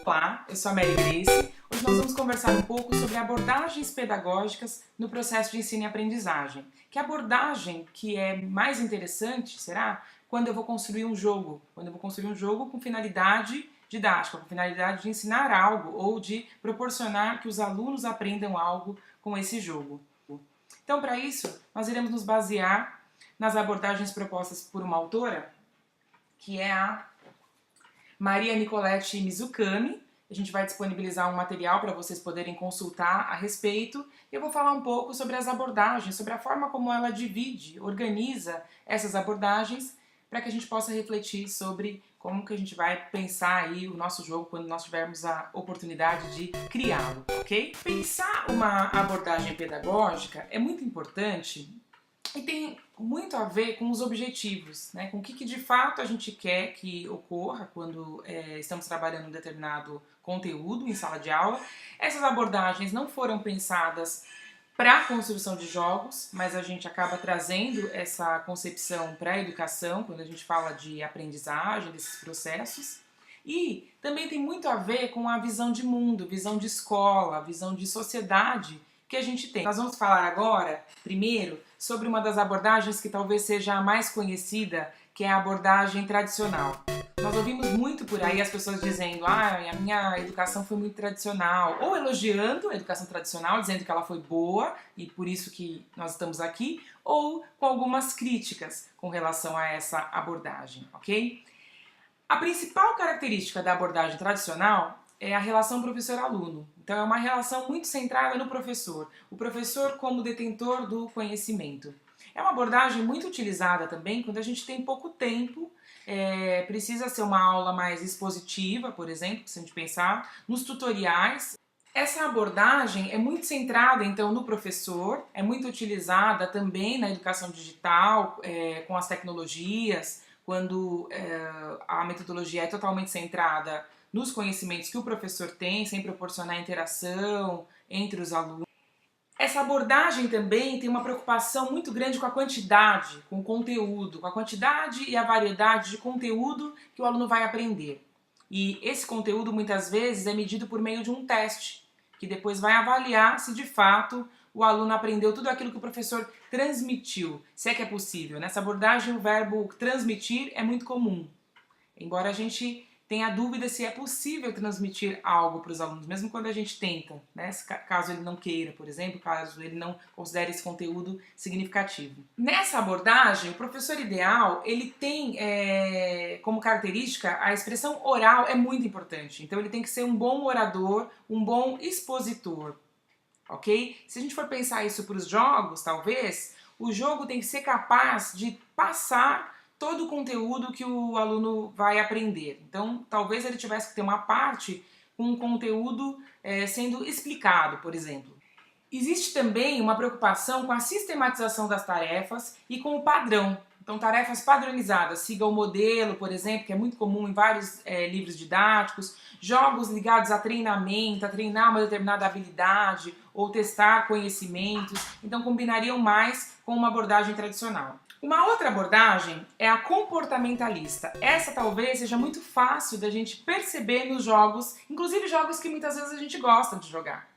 Olá, eu sou a Mary Grace. Hoje nós vamos conversar um pouco sobre abordagens pedagógicas no processo de ensino e aprendizagem. Que abordagem que é mais interessante será quando eu vou construir um jogo. Quando eu vou construir um jogo com finalidade didática, com finalidade de ensinar algo ou de proporcionar que os alunos aprendam algo com esse jogo. Então, para isso, nós iremos nos basear nas abordagens propostas por uma autora, que é a Maria Nicolette Mizukami. A gente vai disponibilizar um material para vocês poderem consultar a respeito. Eu vou falar um pouco sobre as abordagens, sobre a forma como ela divide, organiza essas abordagens, para que a gente possa refletir sobre como que a gente vai pensar aí o nosso jogo quando nós tivermos a oportunidade de criá-lo, ok? Pensar uma abordagem pedagógica é muito importante e tem muito a ver com os objetivos, né? Com o que de fato a gente quer que ocorra quando estamos trabalhando um determinado conteúdo em sala de aula. Essas abordagens não foram pensadas para a construção de jogos, mas a gente acaba trazendo essa concepção para a educação, quando a gente fala de aprendizagem, desses processos. E também tem muito a ver com a visão de mundo, visão de escola, visão de sociedade que a gente tem. Nós vamos falar agora, primeiro, sobre uma das abordagens que talvez seja a mais conhecida, que é a abordagem tradicional. Nós ouvimos muito por aí as pessoas dizendo: a minha educação foi muito tradicional, ou elogiando a educação tradicional, dizendo que ela foi boa e por isso que nós estamos aqui, ou com algumas críticas com relação a essa abordagem, ok? A principal característica da abordagem tradicional é a relação professor-aluno. Então é uma relação muito centrada no professor, o professor como detentor do conhecimento. É uma abordagem muito utilizada também quando a gente tem pouco tempo, precisa ser uma aula mais expositiva, por exemplo, se a gente pensar nos tutoriais. Essa abordagem é muito centrada então no professor, é muito utilizada também na educação digital, com as tecnologias, quando a metodologia é totalmente centrada nos conhecimentos que o professor tem, sem proporcionar interação entre os alunos. Essa abordagem também tem uma preocupação muito grande com a quantidade, com o conteúdo, com a quantidade e a variedade de conteúdo que o aluno vai aprender. E esse conteúdo muitas vezes é medido por meio de um teste, que depois vai avaliar se de fato o aluno aprendeu tudo aquilo que o professor transmitiu, se é que é possível. Nessa abordagem o verbo transmitir é muito comum, embora a gente tem a dúvida se é possível transmitir algo para os alunos, mesmo quando a gente tenta, né? Caso ele não queira, por exemplo, caso ele não considere esse conteúdo significativo. Nessa abordagem, o professor ideal, ele tem como característica a expressão oral é muito importante. Então ele tem que ser um bom orador, um bom expositor, ok? Se a gente for pensar isso para os jogos, talvez, o jogo tem que ser capaz de passar todo o conteúdo que o aluno vai aprender. Então, talvez ele tivesse que ter uma parte com o conteúdo sendo explicado, por exemplo. Existe também uma preocupação com a sistematização das tarefas e com o padrão. Então, tarefas padronizadas, siga o modelo, por exemplo, que é muito comum em vários livros didáticos, jogos ligados a treinamento, a treinar uma determinada habilidade ou testar conhecimentos, então combinariam mais com uma abordagem tradicional. Uma outra abordagem é a comportamentalista. Essa talvez seja muito fácil da gente perceber nos jogos, inclusive jogos que muitas vezes a gente gosta de jogar.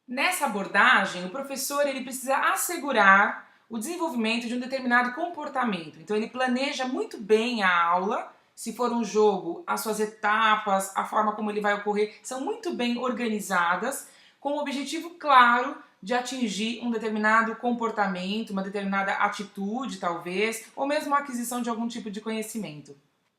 Nessa abordagem, o professor ele precisa assegurar o desenvolvimento de um determinado comportamento. Então ele planeja muito bem a aula, se for um jogo, as suas etapas, a forma como ele vai ocorrer, são muito bem organizadas, com o objetivo claro de atingir um determinado comportamento, uma determinada atitude, talvez, ou mesmo a aquisição de algum tipo de conhecimento.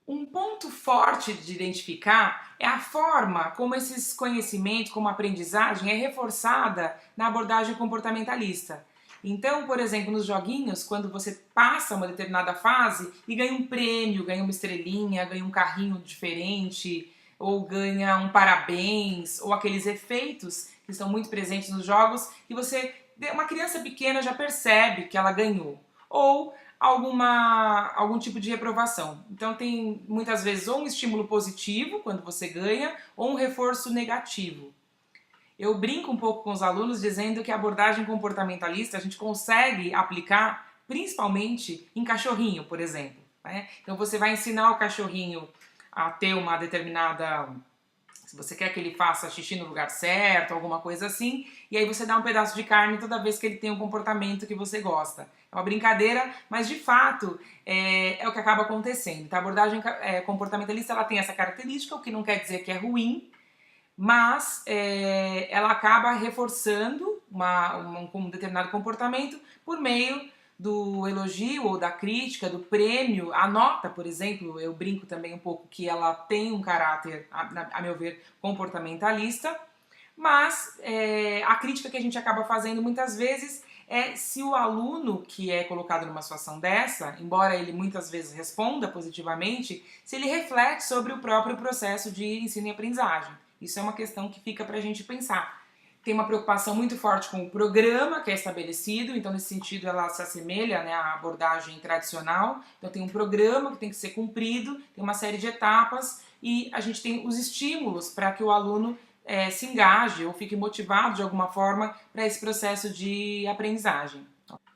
Um ponto forte de identificar é a forma como esses conhecimentos, como a aprendizagem, é reforçada na abordagem comportamentalista. Então, por exemplo, nos joguinhos, quando você passa uma determinada fase e ganha um prêmio, ganha uma estrelinha, ganha um carrinho diferente, ou ganha um parabéns, ou aqueles efeitos que estão muito presentes nos jogos, que uma criança pequena já percebe que ela ganhou, ou algum tipo de reprovação. Então tem muitas vezes ou um estímulo positivo quando você ganha, ou um reforço negativo. Eu brinco um pouco com os alunos dizendo que a abordagem comportamentalista a gente consegue aplicar principalmente em cachorrinho, por exemplo, né? Então você vai ensinar o cachorrinho a ter uma determinada... Se você quer que ele faça xixi no lugar certo, alguma coisa assim, e aí você dá um pedaço de carne toda vez que ele tem um comportamento que você gosta. É uma brincadeira, mas de fato é o que acaba acontecendo. Então, a abordagem comportamentalista ela tem essa característica, o que não quer dizer que é ruim, mas ela acaba reforçando um determinado comportamento por meio do elogio ou da crítica, do prêmio. A nota, por exemplo, eu brinco também um pouco que ela tem um caráter, a meu ver, comportamentalista, mas a crítica que a gente acaba fazendo muitas vezes é se o aluno que é colocado numa situação dessa, embora ele muitas vezes responda positivamente, se ele reflete sobre o próprio processo de ensino e aprendizagem. Isso é uma questão que fica para a gente pensar. Tem uma preocupação muito forte com o programa que é estabelecido, então nesse sentido ela se assemelha, né, à abordagem tradicional. Então tem um programa que tem que ser cumprido, tem uma série de etapas e a gente tem os estímulos para que o aluno se engaje ou fique motivado de alguma forma para esse processo de aprendizagem.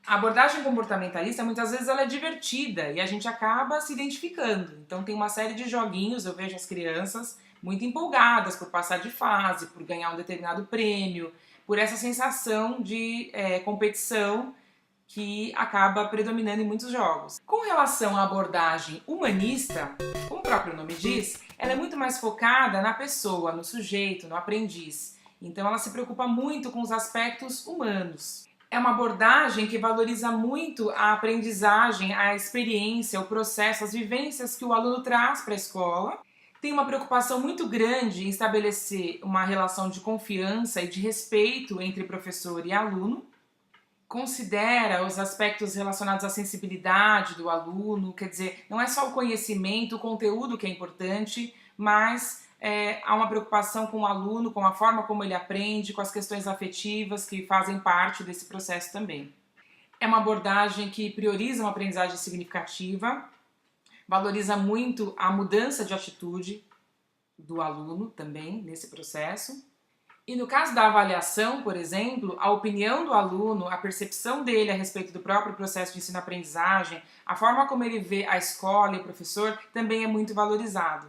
A abordagem comportamentalista muitas vezes ela é divertida e a gente acaba se identificando. Então tem uma série de joguinhos, eu vejo as crianças muito empolgadas por passar de fase, por ganhar um determinado prêmio, por essa sensação de competição que acaba predominando em muitos jogos. Com relação à abordagem humanista, como o próprio nome diz, ela é muito mais focada na pessoa, no sujeito, no aprendiz. Então ela se preocupa muito com os aspectos humanos. É uma abordagem que valoriza muito a aprendizagem, a experiência, o processo, as vivências que o aluno traz para a escola. Tem uma preocupação muito grande em estabelecer uma relação de confiança e de respeito entre professor e aluno. Considera os aspectos relacionados à sensibilidade do aluno, quer dizer, não é só o conhecimento, o conteúdo que é importante, mas há uma preocupação com o aluno, com a forma como ele aprende, com as questões afetivas que fazem parte desse processo também. É uma abordagem que prioriza uma aprendizagem significativa, valoriza muito a mudança de atitude do aluno também nesse processo. E no caso da avaliação, por exemplo, a opinião do aluno, a percepção dele a respeito do próprio processo de ensino-aprendizagem, a forma como ele vê a escola e o professor também é muito valorizado.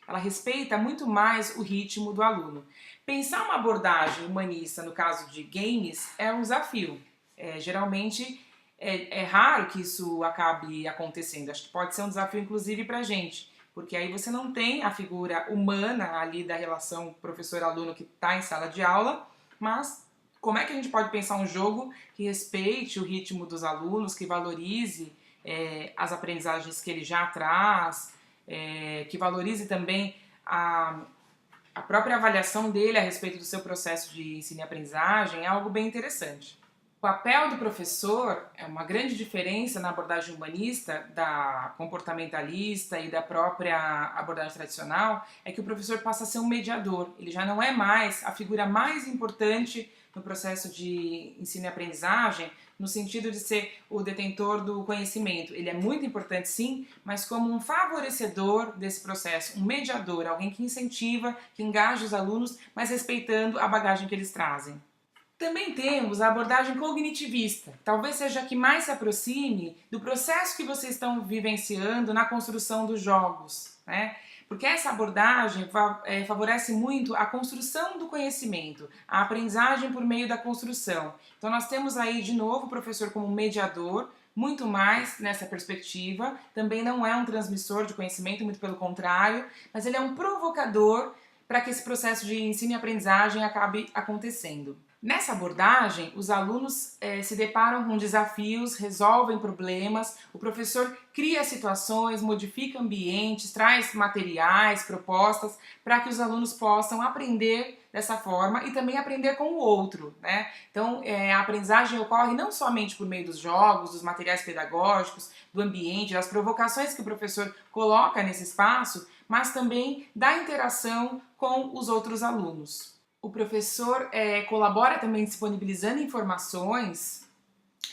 Ela respeita muito mais o ritmo do aluno. Pensar uma abordagem humanista no caso de games é um desafio. Geralmente é raro que isso acabe acontecendo. Acho que pode ser um desafio inclusive para a gente. Porque aí você não tem a figura humana ali da relação professor-aluno que está em sala de aula, mas como é que a gente pode pensar um jogo que respeite o ritmo dos alunos, que valorize as aprendizagens que ele já traz, que valorize também a própria avaliação dele a respeito do seu processo de ensino e aprendizagem, é algo bem interessante. O papel do professor é uma grande diferença na abordagem humanista, da comportamentalista e da própria abordagem tradicional, é que o professor passa a ser um mediador. Ele já não é mais a figura mais importante no processo de ensino e aprendizagem, no sentido de ser o detentor do conhecimento. Ele é muito importante sim, mas como um favorecedor desse processo, um mediador, alguém que incentiva, que engaja os alunos, mas respeitando a bagagem que eles trazem. Também temos a abordagem cognitivista, talvez seja a que mais se aproxime do processo que vocês estão vivenciando na construção dos jogos, né? Porque essa abordagem favorece muito a construção do conhecimento, a aprendizagem por meio da construção. Então nós temos aí de novo o professor como mediador, muito mais nessa perspectiva, também não é um transmissor de conhecimento, muito pelo contrário, mas ele é um provocador para que esse processo de ensino e aprendizagem acabe acontecendo. Nessa abordagem, os alunos se deparam com desafios, resolvem problemas, o professor cria situações, modifica ambientes, traz materiais, propostas para que os alunos possam aprender dessa forma e também aprender com o outro, né? Então, a aprendizagem ocorre não somente por meio dos jogos, dos materiais pedagógicos, do ambiente, das provocações que o professor coloca nesse espaço, mas também da interação com os outros alunos. O professor colabora também disponibilizando informações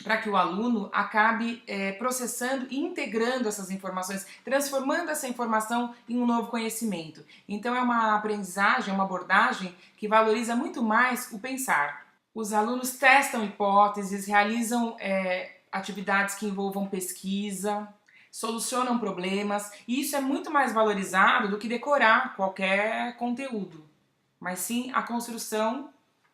para que o aluno acabe processando e integrando essas informações, transformando essa informação em um novo conhecimento. Então é uma aprendizagem, uma abordagem que valoriza muito mais o pensar. Os alunos testam hipóteses, realizam atividades que envolvam pesquisa, solucionam problemas, e isso é muito mais valorizado do que decorar qualquer conteúdo, mas sim a construção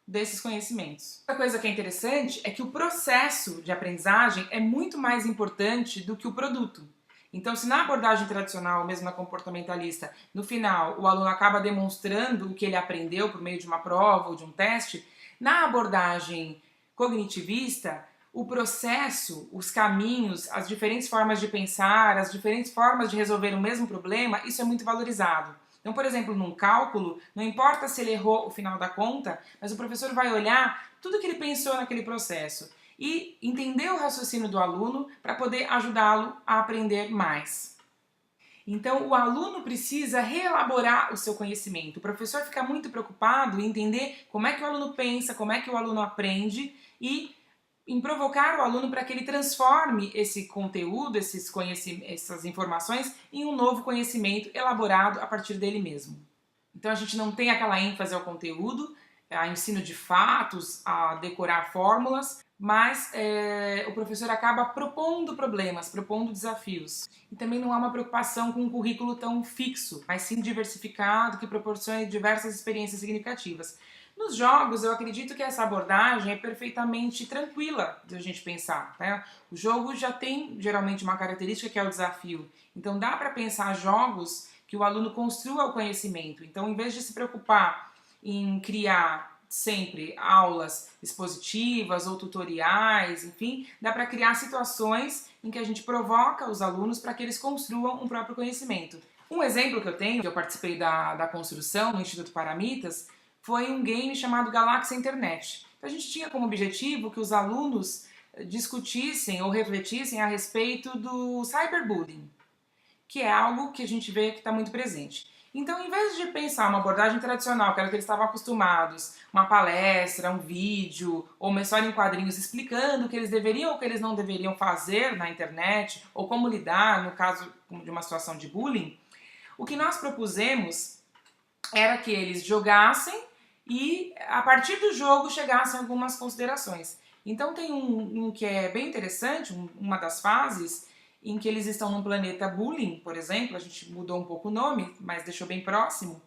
desses conhecimentos. Outra coisa que é interessante é que o processo de aprendizagem é muito mais importante do que o produto. Então, se na abordagem tradicional, mesmo na comportamentalista, no final o aluno acaba demonstrando o que ele aprendeu por meio de uma prova ou de um teste, na abordagem cognitivista, o processo, os caminhos, as diferentes formas de pensar, as diferentes formas de resolver o mesmo problema, isso é muito valorizado. Então, por exemplo, num cálculo, não importa se ele errou o final da conta, mas o professor vai olhar tudo que ele pensou naquele processo e entender o raciocínio do aluno para poder ajudá-lo a aprender mais. Então, o aluno precisa reelaborar o seu conhecimento. O professor fica muito preocupado em entender como é que o aluno pensa, como é que o aluno aprende e em provocar o aluno para que ele transforme esse conteúdo, essas informações em um novo conhecimento elaborado a partir dele mesmo. Então a gente não tem aquela ênfase ao conteúdo, a ensino de fatos, a decorar fórmulas, mas o professor acaba propondo problemas, propondo desafios. E também não há uma preocupação com um currículo tão fixo, mas sim diversificado, que proporcione diversas experiências significativas. Nos jogos, eu acredito que essa abordagem é perfeitamente tranquila de a gente pensar, né? O jogo já tem geralmente uma característica que é o desafio. Então dá para pensar jogos que o aluno construa o conhecimento. Então, em vez de se preocupar em criar sempre aulas expositivas ou tutoriais, enfim, dá para criar situações em que a gente provoca os alunos para que eles construam um próprio conhecimento. Um exemplo que eu tenho, que eu participei da construção no Instituto Paramitas, foi um game chamado Galáxia Internet. Então a gente tinha como objetivo que os alunos discutissem ou refletissem a respeito do cyberbullying, que é algo que a gente vê que está muito presente. Então, em vez de pensar uma abordagem tradicional, que era o que eles estavam acostumados, uma palestra, um vídeo, ou uma história em quadrinhos explicando o que eles deveriam ou o que eles não deveriam fazer na internet, ou como lidar no caso de uma situação de bullying, o que nós propusemos era que eles jogassem e, a partir do jogo, chegassem a algumas considerações. Então tem um que é bem interessante, uma das fases, em que eles estão num planeta bullying, por exemplo, a gente mudou um pouco o nome, mas deixou bem próximo,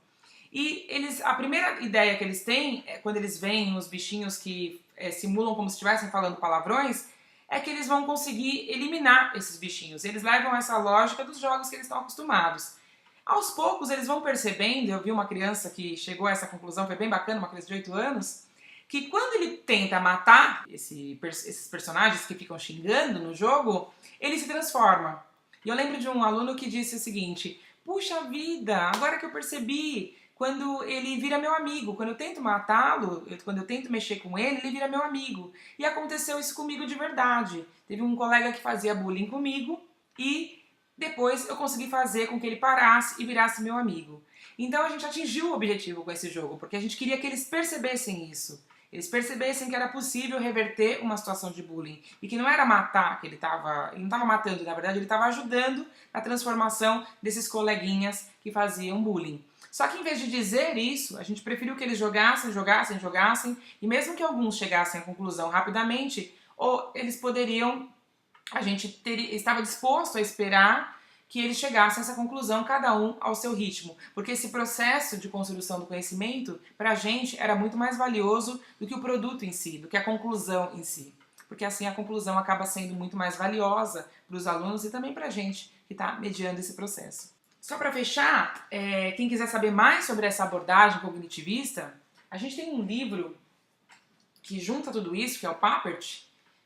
e a primeira ideia que eles têm, quando eles veem os bichinhos que simulam como se estivessem falando palavrões, é que eles vão conseguir eliminar esses bichinhos. Eles levam essa lógica dos jogos que eles estão acostumados. Aos poucos eles vão percebendo, eu vi uma criança que chegou a essa conclusão, foi bem bacana, uma criança de 8 anos, que quando ele tenta matar esses personagens que ficam xingando no jogo, ele se transforma. E eu lembro de um aluno que disse o seguinte: puxa vida, agora que eu percebi, quando ele vira meu amigo, quando eu tento matá-lo, quando eu tento mexer com ele, ele vira meu amigo. E aconteceu isso comigo de verdade. Teve um colega que fazia bullying comigo e depois eu consegui fazer com que ele parasse e virasse meu amigo. Então a gente atingiu o objetivo com esse jogo, porque a gente queria que eles percebessem isso. Eles percebessem que era possível reverter uma situação de bullying. E que não era matar, que ele não estava matando, na verdade ele estava ajudando na transformação desses coleguinhas que faziam bullying. Só que em vez de dizer isso, a gente preferiu que eles jogassem, e mesmo que alguns chegassem à conclusão rapidamente, ou eles poderiam, estava disposto a esperar que eles chegassem a essa conclusão, cada um ao seu ritmo. Porque esse processo de construção do conhecimento, para a gente, era muito mais valioso do que o produto em si, do que a conclusão em si. Porque assim a conclusão acaba sendo muito mais valiosa para os alunos e também para a gente que está mediando esse processo. Só para fechar, quem quiser saber mais sobre essa abordagem cognitivista, a gente tem um livro que junta tudo isso, que é o Papert,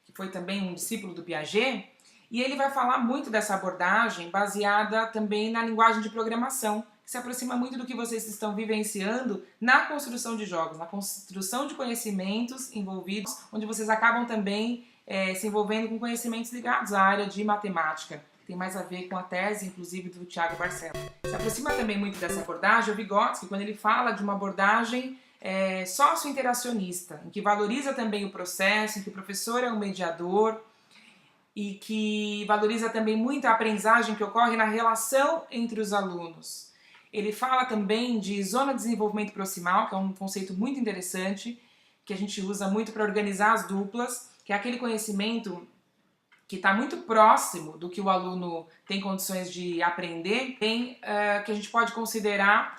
que foi também um discípulo do Piaget, e ele vai falar muito dessa abordagem baseada também na linguagem de programação, que se aproxima muito do que vocês estão vivenciando na construção de jogos, na construção de conhecimentos envolvidos, onde vocês acabam também se envolvendo com conhecimentos ligados à área de matemática, que tem mais a ver com a tese, inclusive, do Tiago Barcelo. Se aproxima também muito dessa abordagem o Vygotsky, quando ele fala de uma abordagem sócio-interacionista, em que valoriza também o processo, em que o professor é um mediador e que valoriza também muito a aprendizagem que ocorre na relação entre os alunos. Ele fala também de zona de desenvolvimento proximal, que é um conceito muito interessante, que a gente usa muito para organizar as duplas, que é aquele conhecimento que está muito próximo do que o aluno tem condições de aprender, que a gente pode considerar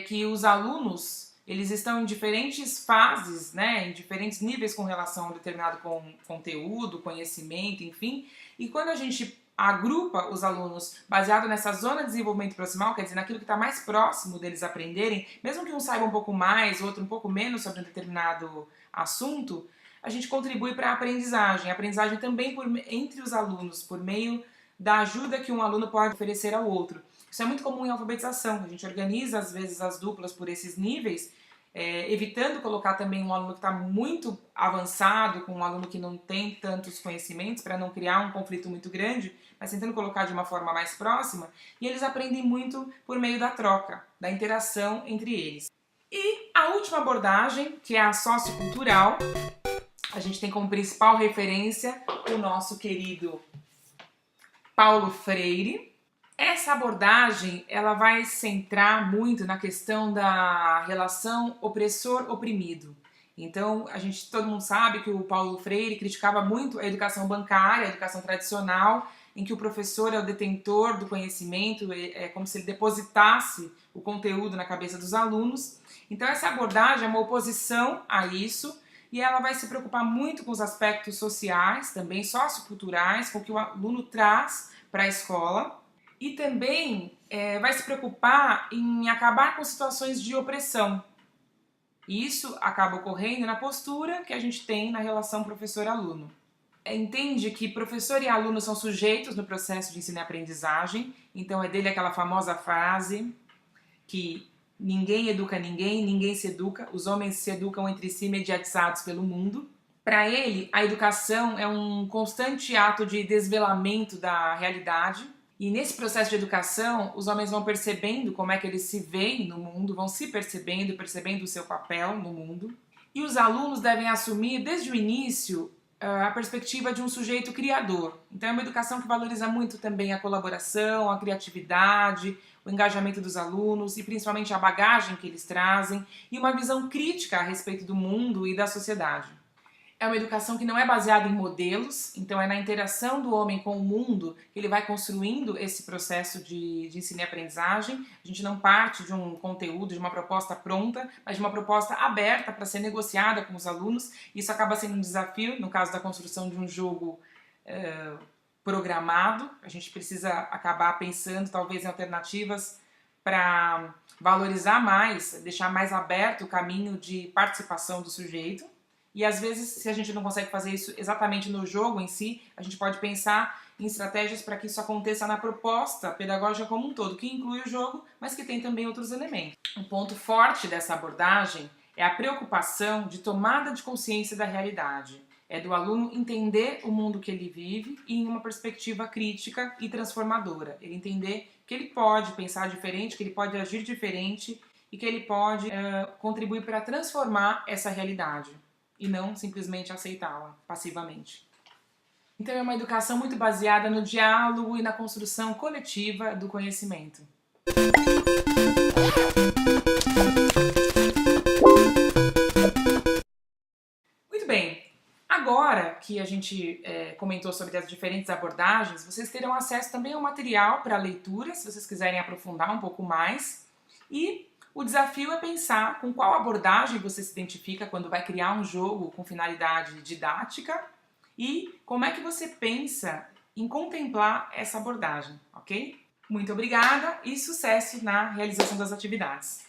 que os alunos eles estão em diferentes fases, né, em diferentes níveis com relação a um determinado conteúdo, conhecimento, enfim, e quando a gente agrupa os alunos baseado nessa zona de desenvolvimento proximal, quer dizer, naquilo que está mais próximo deles aprenderem, mesmo que um saiba um pouco mais, outro um pouco menos sobre um determinado assunto, a gente contribui para a aprendizagem também entre os alunos, por meio da ajuda que um aluno pode oferecer ao outro. Isso é muito comum em alfabetização, a gente organiza às vezes as duplas por esses níveis, evitando colocar também um aluno que está muito avançado com um aluno que não tem tantos conhecimentos, para não criar um conflito muito grande, mas tentando colocar de uma forma mais próxima, e eles aprendem muito por meio da troca, da interação entre eles. E a última abordagem, que é a sociocultural, a gente tem como principal referência o nosso querido Paulo Freire. Essa abordagem ela vai centrar muito na questão da relação opressor-oprimido. Então, todo mundo sabe que o Paulo Freire criticava muito a educação bancária, a educação tradicional, em que o professor é o detentor do conhecimento, é como se ele depositasse o conteúdo na cabeça dos alunos. Então, essa abordagem é uma oposição a isso, e ela vai se preocupar muito com os aspectos sociais, também socioculturais, com o que o aluno traz para a escola, e também vai se preocupar em acabar com situações de opressão. E isso acaba ocorrendo na postura que a gente tem na relação professor-aluno. Entende que professor e aluno são sujeitos no processo de ensino e aprendizagem, então é dele aquela famosa frase que ninguém educa ninguém, ninguém se educa, os homens se educam entre si mediatizados pelo mundo. Para ele, a educação é um constante ato de desvelamento da realidade, e nesse processo de educação, os homens vão percebendo como é que eles se veem no mundo, vão se percebendo, percebendo o seu papel no mundo, e os alunos devem assumir desde o início a perspectiva de um sujeito criador. Então é uma educação que valoriza muito também a colaboração, a criatividade, o engajamento dos alunos e principalmente a bagagem que eles trazem e uma visão crítica a respeito do mundo e da sociedade. É uma educação que não é baseada em modelos, então é na interação do homem com o mundo que ele vai construindo esse processo de ensino e aprendizagem. A gente não parte de um conteúdo, de uma proposta pronta, mas de uma proposta aberta para ser negociada com os alunos. Isso acaba sendo um desafio, no caso da construção de um jogo programado. A gente precisa acabar pensando talvez em alternativas para valorizar mais, deixar mais aberto o caminho de participação do sujeito. E às vezes, se a gente não consegue fazer isso exatamente no jogo em si, a gente pode pensar em estratégias para que isso aconteça na proposta pedagógica como um todo, que inclui o jogo, mas que tem também outros elementos. Um ponto forte dessa abordagem é a preocupação de tomada de consciência da realidade. É do aluno entender o mundo que ele vive e em uma perspectiva crítica e transformadora. Ele entender que ele pode pensar diferente, que ele pode agir diferente e que ele pode contribuir para transformar essa realidade e não simplesmente aceitá-la passivamente. Então é uma educação muito baseada no diálogo e na construção coletiva do conhecimento. Muito bem, agora que a gente comentou sobre as diferentes abordagens, vocês terão acesso também ao material para leitura, se vocês quiserem aprofundar um pouco mais. E o desafio é pensar com qual abordagem você se identifica quando vai criar um jogo com finalidade didática e como é que você pensa em contemplar essa abordagem, ok? Muito obrigada e sucesso na realização das atividades!